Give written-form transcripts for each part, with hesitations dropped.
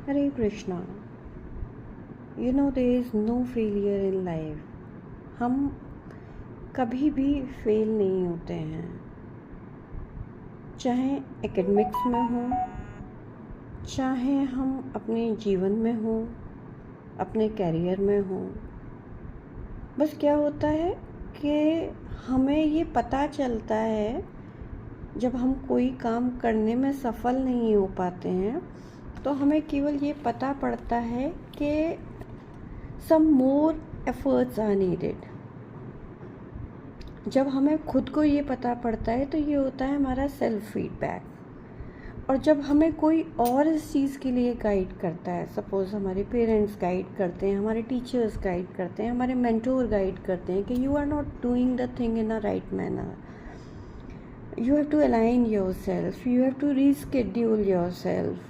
Hare Krishna. There is no failure in life. हम कभी भी फेल नहीं होते हैं, चाहे एकेडमिक्स में हो, चाहे हम अपने जीवन में हो, अपने कैरियर में हो। बस क्या होता है कि हमें ये पता चलता है जब हम कोई काम करने में सफल नहीं हो पाते हैं, तो हमें केवल ये पता पड़ता है कि सम मोर एफर्ट्स आर नीडेड। जब हमें खुद को ये पता पड़ता है तो ये होता है हमारा सेल्फ फीडबैक। और जब हमें कोई और इस चीज़ के लिए गाइड करता है, सपोज़ हमारे पेरेंट्स गाइड करते हैं, हमारे टीचर्स गाइड करते हैं, हमारे मेंटोर गाइड करते हैं कि you are not doing the thing in a right manner, you have to align yourself, you have to reschedule yourself.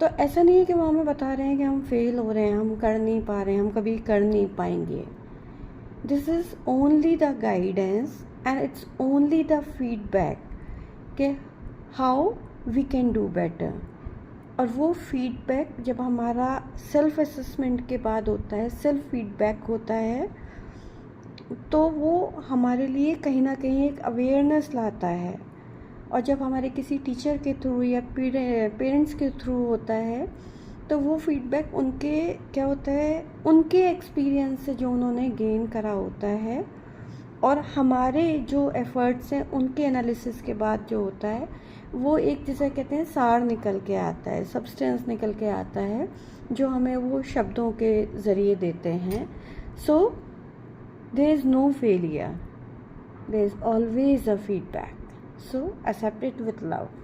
तो ऐसा नहीं है कि वो हमें बता रहे हैं कि हम फेल हो रहे हैं, हम कर नहीं पा रहे हैं, हम कभी कर नहीं पाएंगे। This is only the guidance and it's only the feedback कि how we can do better. और वो फीडबैक जब हमारा सेल्फ असेसमेंट के बाद होता है, सेल्फ फीडबैक होता है, तो वो हमारे लिए कहीं ना कहीं एक अवेयरनेस लाता है। और जब हमारे किसी टीचर के थ्रू या पेरेंट्स के थ्रू होता है, तो वो फीडबैक उनके क्या होता है, उनके एक्सपीरियंस से जो उन्होंने गेन करा होता है, और हमारे जो एफ़र्ट्स हैं उनके एनालिसिस के बाद जो होता है, वो एक जैसे कहते हैं सार निकल के आता है, सब्सटेंस निकल के आता है, जो हमें वो शब्दों के ज़रिए देते हैं। So there is no failure, there is always a feedback, so accept it with love.